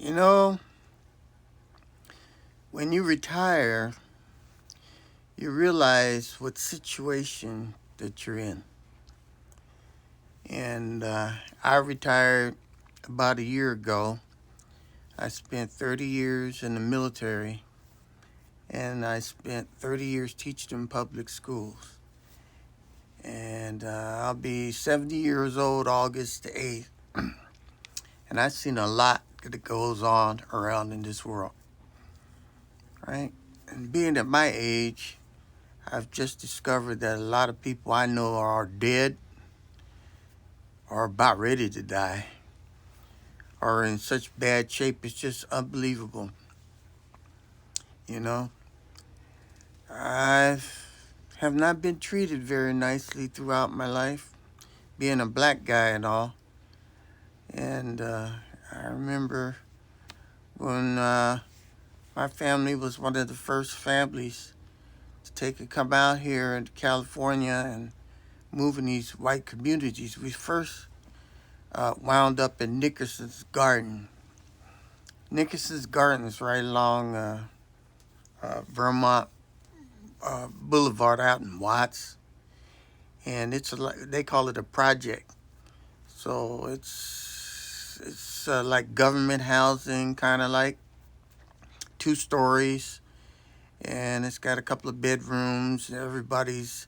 You know, when you retire, you realize what situation that you're in. And I retired about a year ago. I spent 30 years in the military, and I spent 30 years teaching in public schools. And I'll be 70 years old August the 8th. And I've seen a lot that goes on around in this world, right? And being at my age, I've just discovered that a lot of people I know are dead or about ready to die or in such bad shape. It's just unbelievable. You know, I have not been treated very nicely throughout my life, being a black guy and all. And I remember when my family was one of the first families to come out here in California and move in these white communities. We first wound up in Nickerson's Garden. Nickerson's Garden is right along Vermont Boulevard out in Watts, and they call it a project. So it's like government housing, kind of like 2 stories, and it's got a couple of bedrooms. Everybody's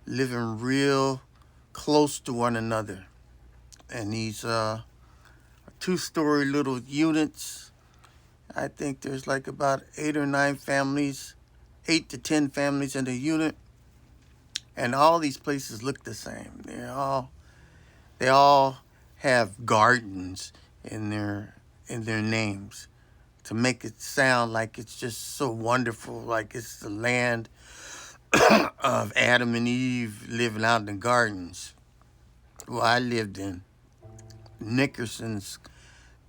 living real close to one another, and these 2-story little units. I think there's like about 8 or 9 families, 8 to 10 families in the unit, and all these places look the same. They all have gardens in their names to make it sound like it's just so wonderful, like it's the land of Adam and Eve living out in the gardens. Well, I lived in Nickerson's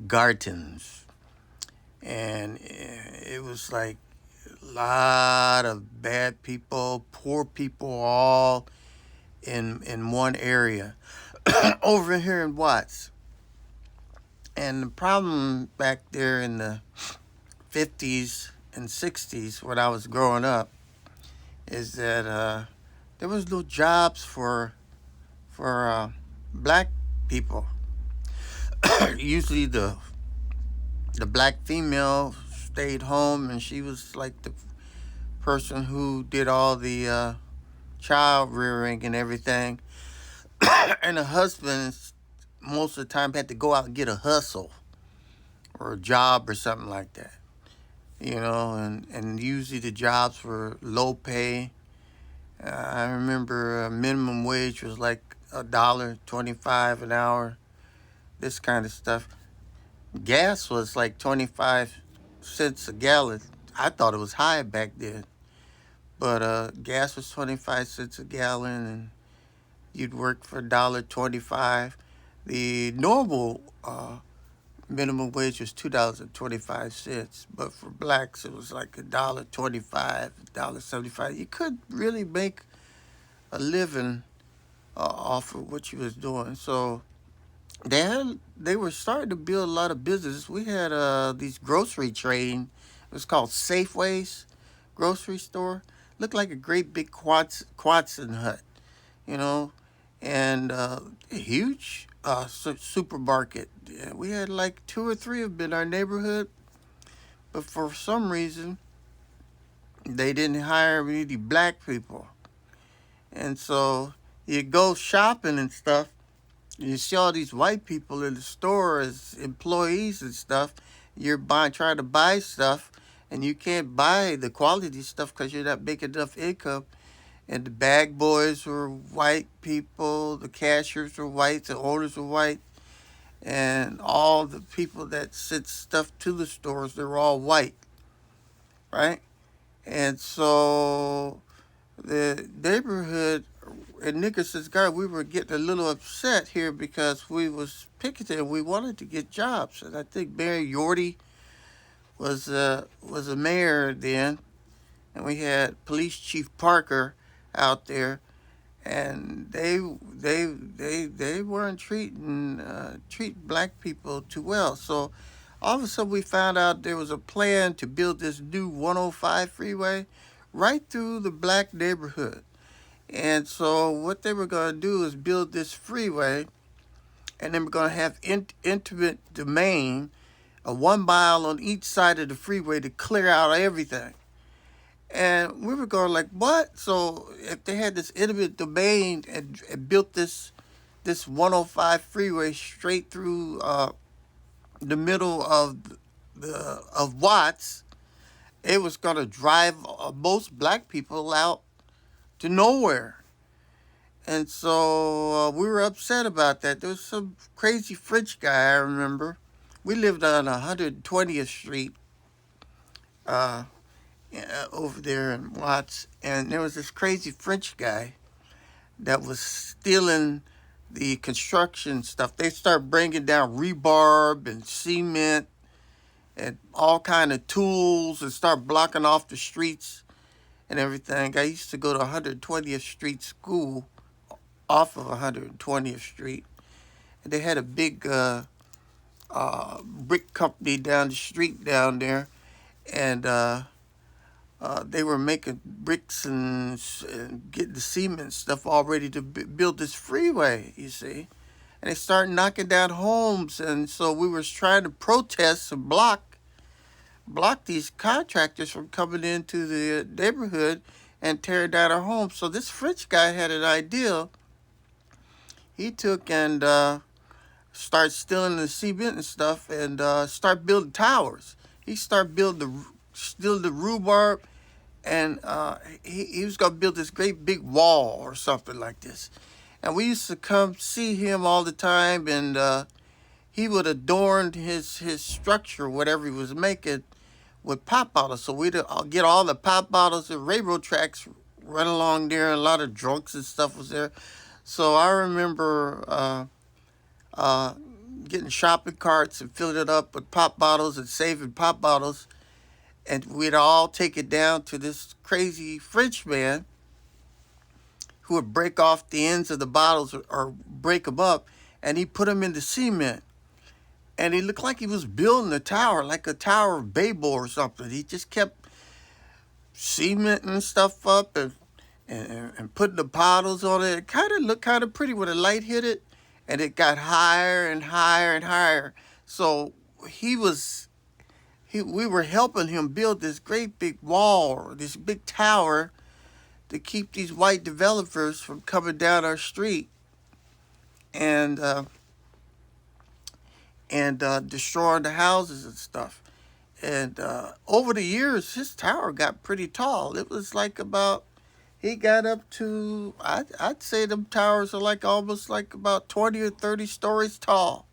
Gardens, and it was like a lot of bad people, poor people, all in one area over here in Watts. And the problem back there in the 50s and 60s when I was growing up is that there was no jobs for black people. Usually the black female stayed home, and she was like the person who did all the child rearing and everything. And the husband most of the time had to go out and get a hustle or a job or something like that. And usually the jobs were low pay. I remember minimum wage was like $1.25 an hour, this kind of stuff. Gas was like 25 cents a gallon. I thought it was high back then, but gas was 25 cents a gallon, and you'd work for $1.25. The normal minimum wage was $2.25, but for blacks it was like $1.25, $1.75. You could really make a living off of what you was doing. So they were starting to build a lot of businesses. We had these grocery train. It was called Safeway's grocery store. Looked like a great big Quatson hut, you know, and a huge supermarket. Yeah, we had like 2 or 3 of them in our neighborhood, but for some reason they didn't hire any black people, and so you go shopping and stuff. You see all these white people in the store as employees and stuff. You're trying to buy stuff, and you can't buy the quality stuff because you're not making enough income. And the bag boys were white people, the cashiers were white, the owners were white, and all the people that sent stuff to the stores, they were all white, right? And so the neighborhood in Nickerson's Garden, we were getting a little upset here because we was picketing and we wanted to get jobs. And I think Mayor Yorty was a mayor then, and we had Police Chief Parker out there, and they weren't treating black people too well. So All of a sudden, we found out there was a plan to build this new 105 freeway right through the black neighborhood. And so, what they were going to do is build this freeway, and then we're going to have intimate domain, a 1 mile on each side of the freeway to clear out everything. And we were going like, what? So if they had this intimate domain and built this 105 freeway straight through the middle of Watts, it was going to drive most black people out to nowhere. And so we were upset about that. There was some crazy French guy, I remember. We lived on 120th Street uh, over there in Watts, and there was this crazy French guy that was stealing the construction stuff. They start bringing down rebarb and cement and all kind of tools and start blocking off the streets and everything. I used to go to 120th Street School off of 120th Street. And they had a big brick company down the street down there. And they were making bricks and getting the cement stuff all ready to build this freeway, you see. And they started knocking down homes. And so we were trying to protest and block these contractors from coming into the neighborhood and tearing down our homes. So this French guy had an idea. He took and started stealing the cement and stuff and start building towers. He started stealing the rhubarb, and he was going to build this great big wall or something like this. And we used to come see him all the time, and he would adorn his structure, whatever he was making, with pop bottles. So we'd get all the pop bottles and railroad tracks run along there, and a lot of drunks and stuff was there. So I remember getting shopping carts and filling it up with pop bottles and saving pop bottles. And we'd all take it down to this crazy French man who would break off the ends of the bottles or break them up, and he put them in the cement. And he looked like he was building a tower, like a Tower of Babel or something. He just kept cementing stuff up and putting the bottles on it. It kind of looked kind of pretty when the light hit it, and it got higher and higher and higher. So we were helping him build this great big wall, or this big tower, to keep these white developers from coming down our street and destroying the houses and stuff. And over the years, his tower got pretty tall. It was like he got up to, I'd say them towers are like almost like about 20 or 30 stories tall.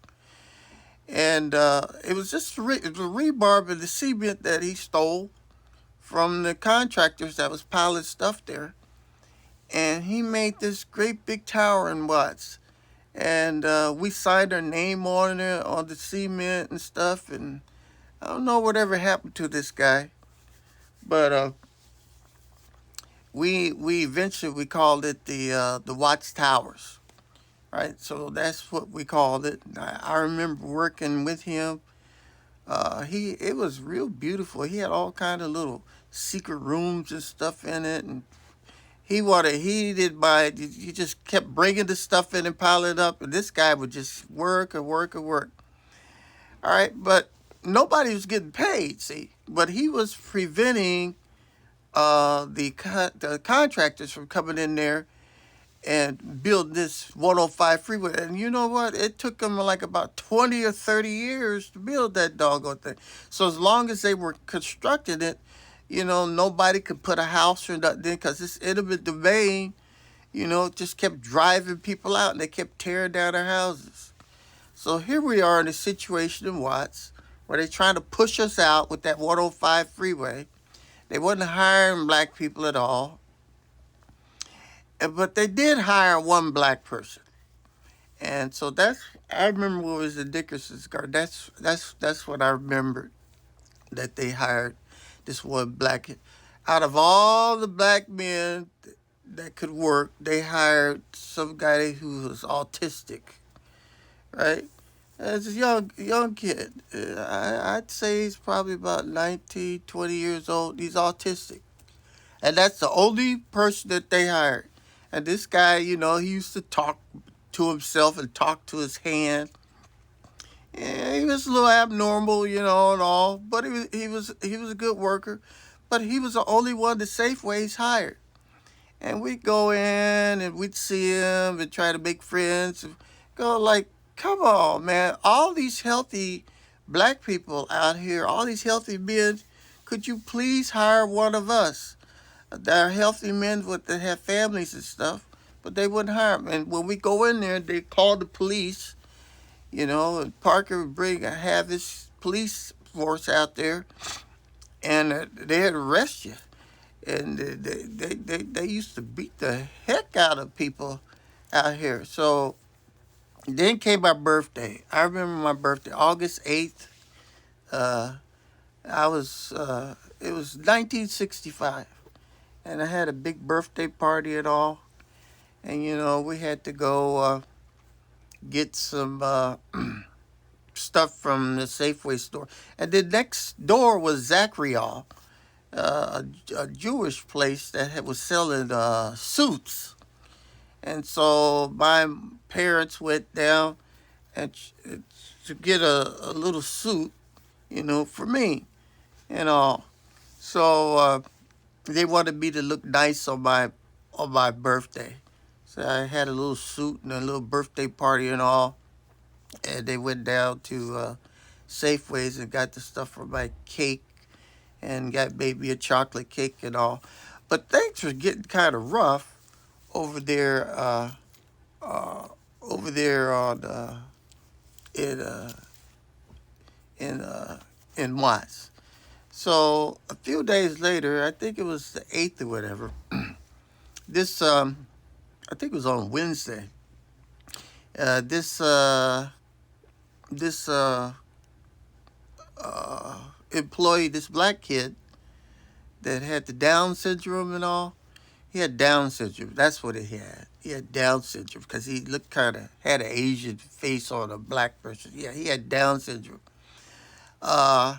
And it was just the rebarb and the cement that he stole from the contractors that was piling stuff there. And he made this great big tower in Watts. And we signed our name on it, on the cement and stuff. And I don't know whatever happened to this guy. But we eventually called it the Watts Towers. Right? So that's what we called it. I remember working with him. It was real beautiful. He had all kind of little secret rooms and stuff in it, and he did by he just kept bringing the stuff in and piling it up, and this guy would just work and work and work. All right, but nobody was getting paid, see, but he was preventing the contractors from coming in there and build this 105 freeway. And you know what? It took them like about 20 or 30 years to build that doggone thing. So as long as they were constructing it, nobody could put a house or nothing, because this intimate domain, just kept driving people out, and they kept tearing down their houses. So here we are in a situation in Watts where they're trying to push us out with that 105 freeway. They wasn't hiring black people at all. But they did hire one black person. And so I remember what was the Dickerson's guard. That's what I remembered, that they hired this one black. Out of all the black men that could work, they hired some guy who was autistic, right? As a young kid. I'd say he's probably about 19, 20 years old. He's autistic. And that's the only person that they hired. And this guy, he used to talk to himself and talk to his hand. And he was a little abnormal, and all. But he was a good worker. But he was the only one that Safeway's hired. And we'd go in and we'd see him and try to make friends. Go like, come on, man. All these healthy black people out here, all these healthy men, could you please hire one of us? There are healthy men that have families and stuff, but they wouldn't hire them. And when we go in there, they call the police, and Parker would have his police force out there, and they'd arrest you. And they used to beat the heck out of people out here. So then came my birthday. I remember my birthday, August 8th. Uh, it was 1965. And I had a big birthday party and all. And, we had to go get some stuff from the Safeway store. And the next door was Zachariah, a Jewish place that was selling suits. And so my parents went down and to get a little suit, for me and all. So they wanted me to look nice on my birthday. So I had a little suit and a little birthday party and all. And they went down to Safeways and got the stuff for my cake and got maybe a chocolate cake and all. But things were getting kind of rough over there, over there on in in in Watts. So a few days later, I think it was the 8th or whatever. This I think it was on Wednesday. This employee, this black kid that had the Down syndrome and all. He had Down syndrome. That's what he had. He had Down syndrome because he looked had an Asian face on a black person. Yeah, he had Down syndrome. Uh,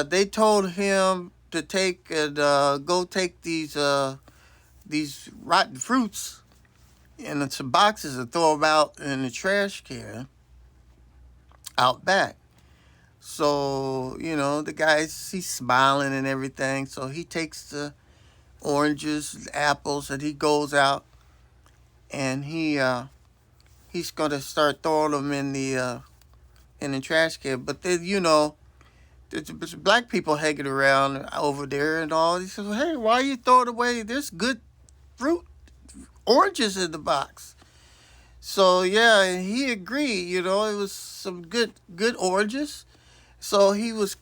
they told him to go take these rotten fruits in some boxes and throw them out in the trash can out back. So, the guy's, he's smiling and everything. So he takes the oranges, apples, and he goes out and he's gonna start throwing them in the trash can. But then, there's black people hanging around over there and all. He says, well, hey, why are you throwing away this good fruit, oranges in the box? So yeah, he agreed. It was some good oranges. So he was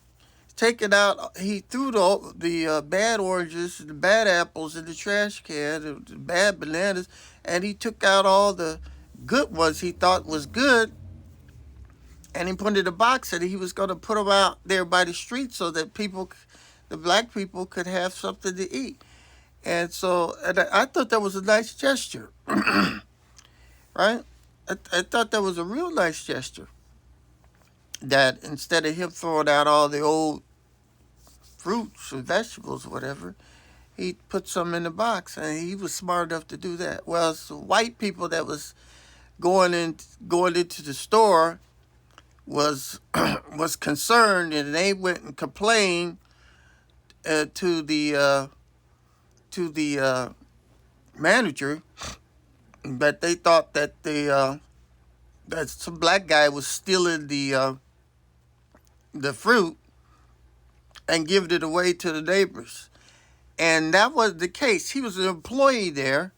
taking out. He threw the bad oranges, the bad apples in the trash can, the bad bananas, and he took out all the good ones he thought was good, and he put it in a box, and he was going to put them out there by the street so that the black people, could have something to eat. And so, I thought that was a nice gesture, right? I thought that was a real nice gesture. That instead of him throwing out all the old fruits and vegetables or whatever, he put some in the box, and he was smart enough to do that. Well, it's the white people that was going into the store was was concerned, and they went and complained to the manager that they thought that that some black guy was stealing the fruit and giving it away to the neighbors. And that was the case. He was an employee there,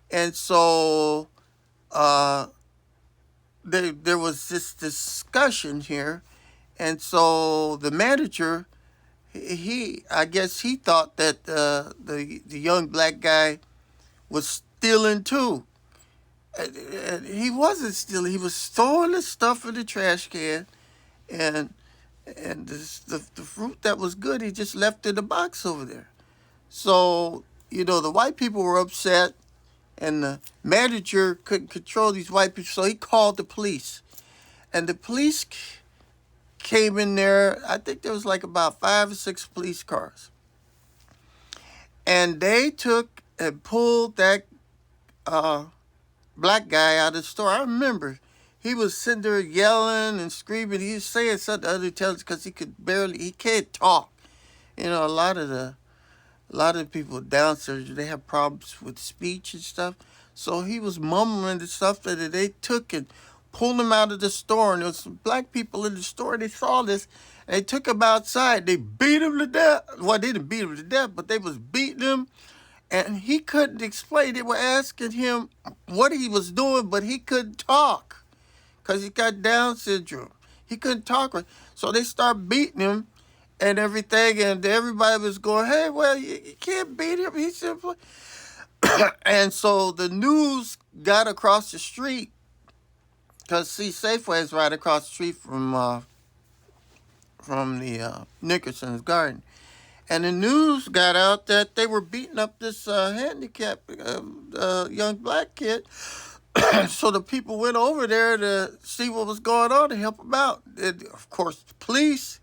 and so there was this discussion here, and so the manager, I guess he thought that the young black guy was stealing too. And he wasn't stealing. He was throwing the stuff in the trash can, and the fruit that was good, he just left in the box over there. So, the white people were upset, and the manager couldn't control these white people, so he called the police. And the police came in there. I think there was like about 5 or 6 police cars. And they took and pulled that uh, black guy out of the store. I remember he was sitting there yelling and screaming. He was saying something to other intelligence because he can't talk. You know, a lot of people downstairs, they have problems with speech and stuff. So he was mumbling the stuff that they took and pulled him out of the store. And there was some black people in the store. They saw this. And they took him outside. They beat him to death. Well, they didn't beat him to death, but they was beating him. And he couldn't explain. They were asking him what he was doing, but he couldn't talk because he got Down syndrome. He couldn't talk. So they start beating him and everything, and everybody was going, hey, well, you can't beat him. He simply... And so the news got across the street, because, see, Safeway is right across the street from the Nickerson's garden. And the news got out that they were beating up this handicapped young black kid. So the people went over there to see what was going on to help him out. And of course, the police,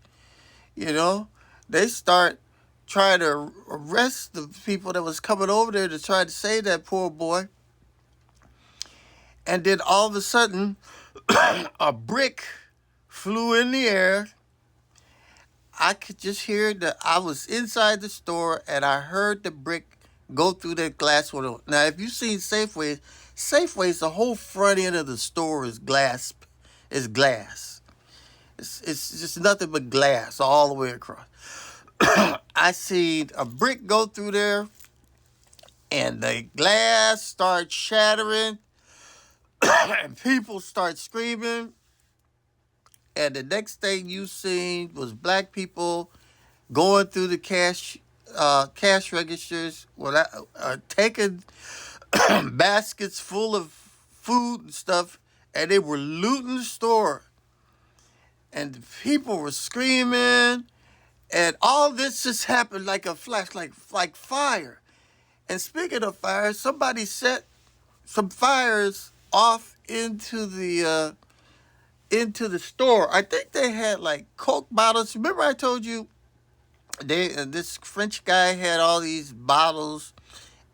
they start trying to arrest the people that was coming over there to try to save that poor boy. And then all of a sudden, a brick flew in the air. I could just hear I was inside the store and I heard the brick go through that glass window. Now, if you've seen Safeway's the whole front end of the store is glass. It's glass. It's just nothing but glass all the way across. I seen a brick go through there and the glass starts shattering and people start screaming. And the next thing you seen was black people going through the cash registers, taking baskets full of food and stuff, and they were looting the store. And the people were screaming, and all this just happened like a flash, like fire. And speaking of fire, somebody set some fires off into the store. I think they had like Coke bottles. Remember I told you this French guy had all these bottles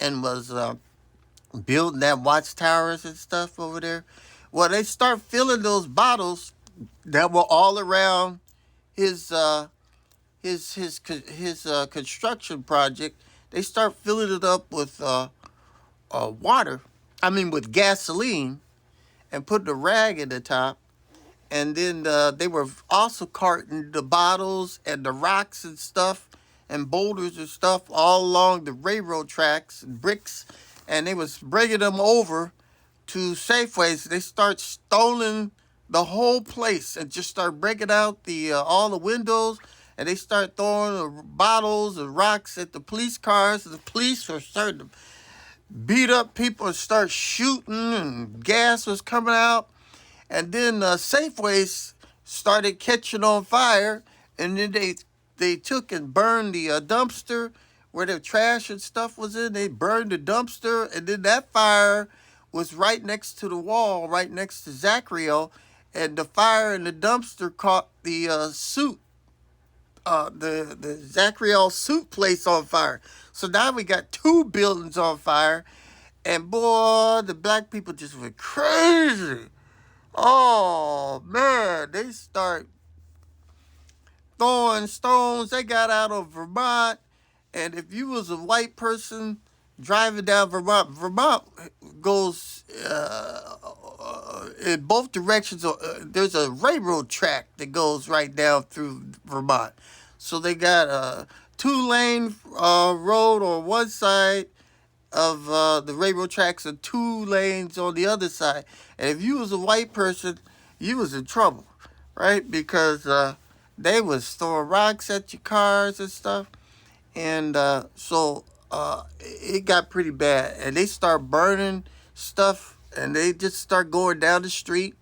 and was building that watchtowers and stuff over there. Well, they start filling those bottles that were all around his construction project. They start filling it up with water. I mean, with gasoline, and put the rag in the top. And then they were also carting the bottles and the rocks and stuff and boulders and stuff all along the railroad tracks and bricks. And they was bringing them over to Safeways. They start stoning the whole place and just start breaking out all the windows. And they start throwing the bottles and rocks at the police cars. And the police were starting to beat up people and start shooting, and gas was coming out. And then Safeways started catching on fire, and then they took and burned the dumpster where the trash and stuff was in. They burned the dumpster, and then that fire was right next to the wall, right next to Zachariel, and the fire in the dumpster caught the suit, the Zachariel suit place on fire. So now we got 2 buildings on fire, and boy, the black people just went crazy. Oh, man, they start throwing stones. They got out of Vermont, and if you was a white person driving down Vermont goes in both directions. There's a railroad track that goes right down through Vermont. So they got a 2-lane road on one side of the railroad tracks and 2 lanes on the other side. And if you was a white person, you was in trouble, right? Because they was throwing rocks at your cars and stuff. And so it got pretty bad. And they start burning stuff, and they just start going down the street.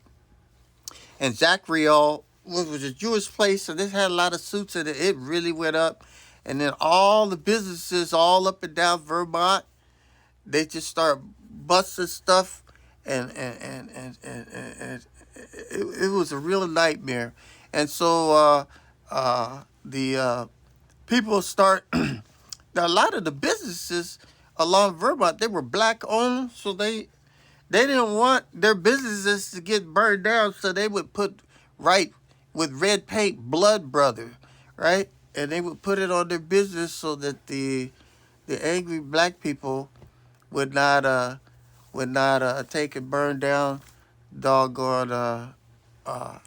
And Zachariel was a Jewish place, so this had a lot of suits in it. It really went up. And then all the businesses all up and down Vermont, they just start busting stuff and it was a real nightmare. And so the people start a lot of the businesses along Vermont, they were black owned, so they didn't want their businesses to get burned down, so they would put right with red paint blood brother, right? And they would put it on their business so that the angry black people would not take and burn down doggone uh,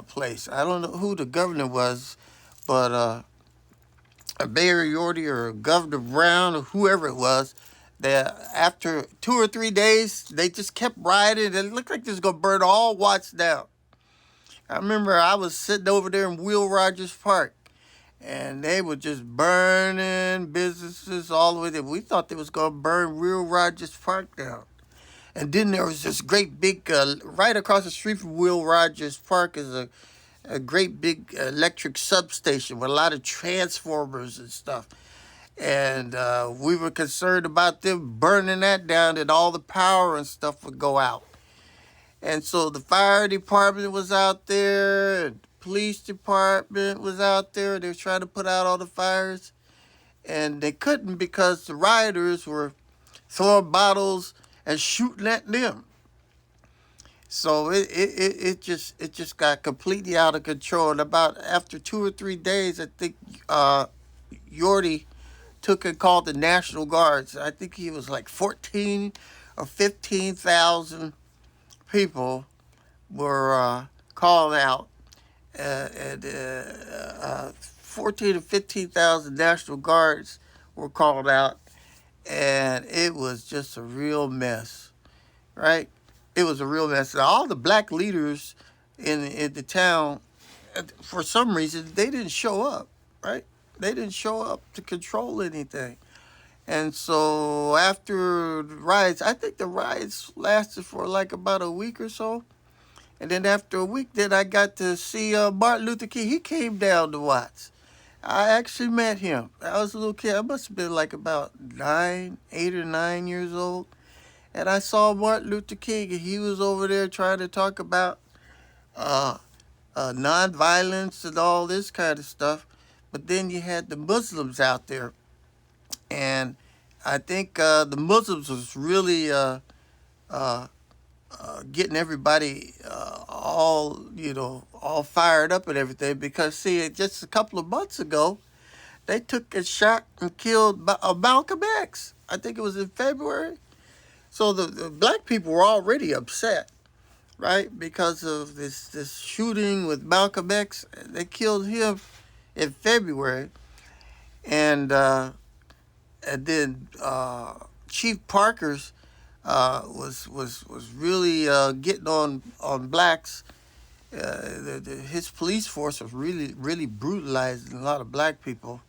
place. I don't know who the governor was, but Mayor Yorty or Governor Brown or whoever it was, that after 2 or 3 days, they just kept rioting. It looked like it was going to burn all Watts down. I remember I was sitting over there in Will Rogers Park, and they were just burning businesses all the way there. We thought they was going to burn Will Rogers Park down. And then there was this great big, right across the street from Will Rogers Park is a great big electric substation with a lot of transformers and stuff. And we were concerned about them burning that down, and all the power and stuff would go out. And so the fire department was out there, and the police department was out there. They were trying to put out all the fires, and they couldn't because the rioters were throwing bottles and shooting at them. So it just got completely out of control. And about after 2 or 3 days, I think Yorty took and called the National Guards. I think he was like 14 or 15,000 people were called out, and 14 to 15,000 National Guards were called out, and it was just a real mess, right? It was a real mess. All the black leaders in the town, for some reason, they didn't show up, right? They didn't show up to control anything. And so after the riots, I think the riots lasted for like about a week or so. And then after a week, then I got to see Martin Luther King. He came down to Watts. I actually met him. I was a little kid. I must have been like about 8 or 9 years old. And I saw Martin Luther King, and he was over there trying to talk about uh, nonviolence and all this kind of stuff. But then you had the Muslims out there, and I think the Muslims was really uh, getting everybody all fired up and everything, because see, just a couple of months ago, they took and shot and killed Malcolm X. I think it was in February. So the black people were already upset, right, because of this shooting with Malcolm X. They killed him in February, and then Chief Parker's was really getting on blacks. His police force was really brutalizing a lot of black people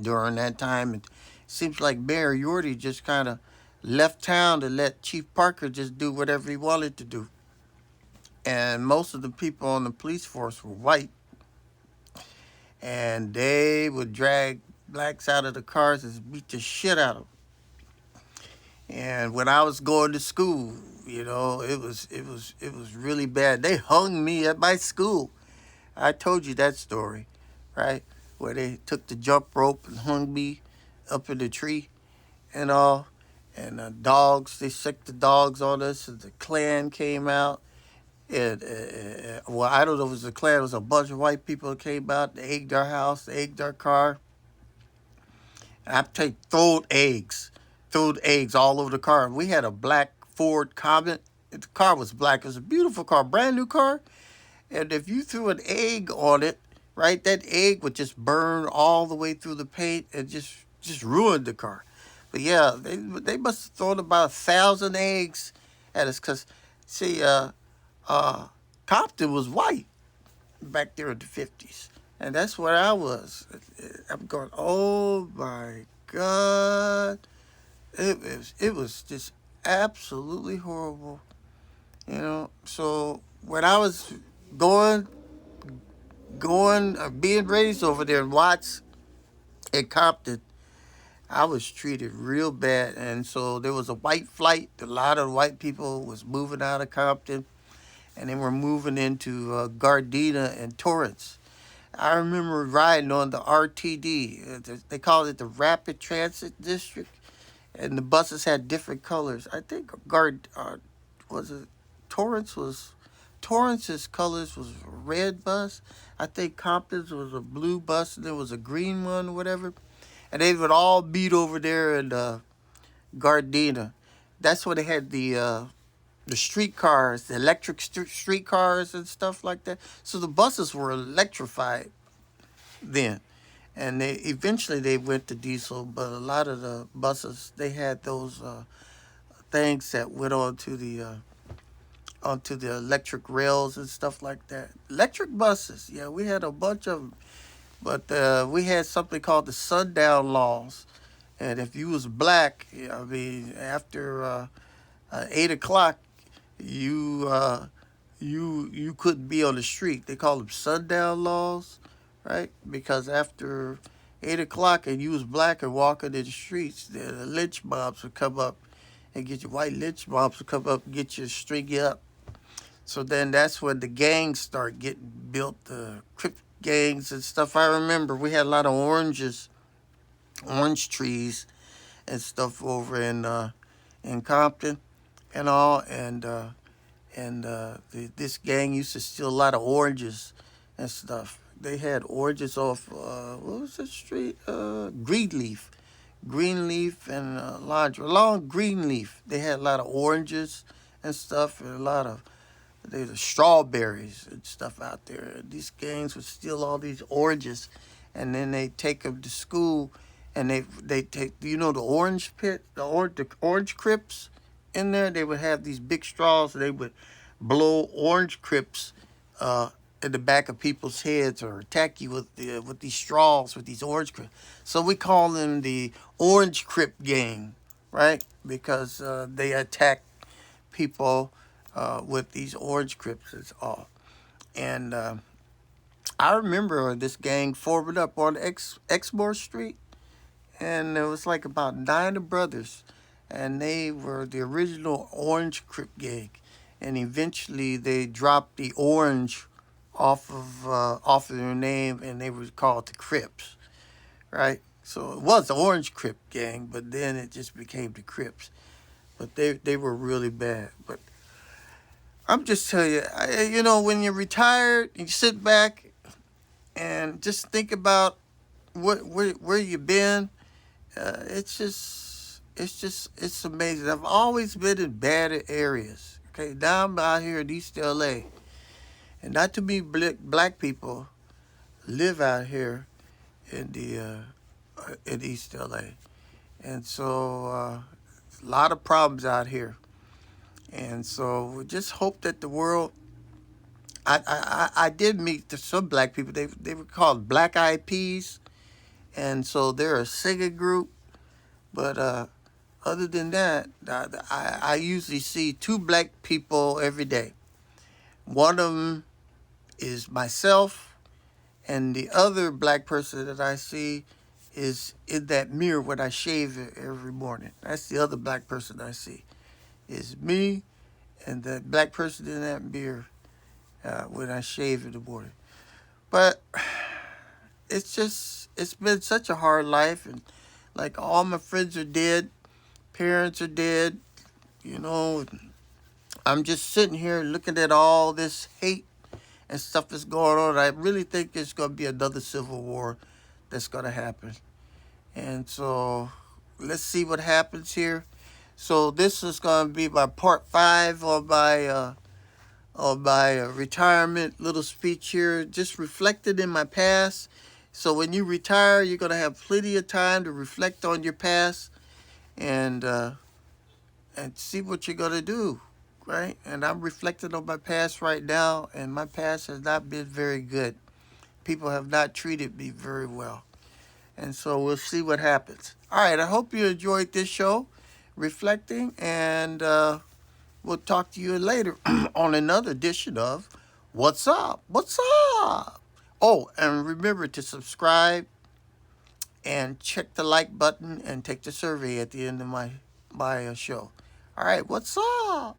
during that time. It seems like Mayor Yorty just kind of left town to let Chief Parker just do whatever he wanted to do. And most of the people on the police force were white, and they would drag blacks out of the cars and beat the shit out of them. And when I was going to school, it was really bad. They hung me at my school. I told you that story, right? Where they took the jump rope and hung me up in the tree and all. And dogs, they sicked the dogs on us, and the Klan came out. And well, I don't know if it was the Klan. It was a bunch of white people that came out. They egged our house. They egged our car. I take throwed eggs all over the car. We had a black Ford Comet. The car was black. It was a beautiful car, brand new car. And if you threw an egg on it, right, that egg would just burn all the way through the paint and just ruin the car. But yeah, they must have thrown about 1,000 eggs at us, because see, Compton was white back there in the 50s. And that's where I was. I'm going, oh my God. It was just absolutely horrible. So when I was going, being raised over there in Watts in Compton, I was treated real bad. And so there was a white flight. A lot of white people was moving out of Compton. and they were moving into Gardena and Torrance. I remember riding on the RTD. They called it the Rapid Transit District, and the buses had different colors. I think was it Torrance was Torrance's colors was a red bus. I think Compton's was a blue bus, and there was a green one or whatever. And they would all meet over there in Gardena. That's where they had the streetcars, the electric streetcars and stuff like that. So the buses were electrified then, and they eventually they went to diesel. But a lot of the buses they had those things that went onto the electric rails and stuff like that. Electric buses, yeah, we had a bunch of them. But we had something called the sundown laws, and if you was black, I mean, after 8 o'clock, you you couldn't be on the street. They call them sundown laws, right? Because after 8 o'clock and you was black and walking in the streets, the lynch mobs would come up and get you. White lynch mobs would come up and get you, string you up. So then that's when the gangs start getting built, the Crip gangs and stuff. I remember we had a lot of orange trees and stuff over in Compton and all, and this gang used to steal a lot of oranges and stuff. They had oranges off what was the street? Greenleaf and along Greenleaf. They had a lot of oranges and stuff, and a lot of there's strawberries and stuff out there. These gangs would steal all these oranges, and then they take them to school, and they take the orange pit, the orange crips in there. They would have these big straws, and they would blow orange crips in the back of people's heads or attack you with these straws, with these orange crips. So we call them the Orange Crip Gang, right? Because they attack people with these orange crips and all. And I remember this gang formed up on Exmoor Street, and there was like about 9 brothers, and they were the original Orange Crip Gang. And eventually they dropped the orange off of their name, and they were called the Crips, right? So it was the Orange Crip Gang, but then it just became the Crips. But they were really bad. But I'm just telling you, when you're retired, you sit back and just think about where you've been. It's amazing. I've always been in bad areas. Okay, now I'm out here in East LA, and not too many black people live out here in in East LA, and so a lot of problems out here. And so we just hope that the world. I did meet some black people. They were called Black Eyed Peas, and so they're a singing group. But other than that, I usually see 2 black people every day. One of them is myself, and the other black person that I see is in that mirror when I shave every morning. That's the other black person I see. Is me and that black person in that mirror when I shave in the morning. But it's been such a hard life, and like all my friends are dead, parents are dead, you know. I'm just sitting here looking at all this hate and stuff that's going on. I really think there's going to be another civil war that's going to happen. And so let's see what happens here. So this is going to be my part 5 of my retirement little speech here, just reflected in my past. So when you retire, you're going to have plenty of time to reflect on your past and see what you're going to do, right? And I'm reflecting on my past right now, and my past has not been very good. People have not treated me very well. And so we'll see what happens. All right, I hope you enjoyed this show, reflecting, and we'll talk to you later on another edition of What's Up? What's Up? Oh, and remember to subscribe and check the like button and take the survey at the end of my show. All right, what's up?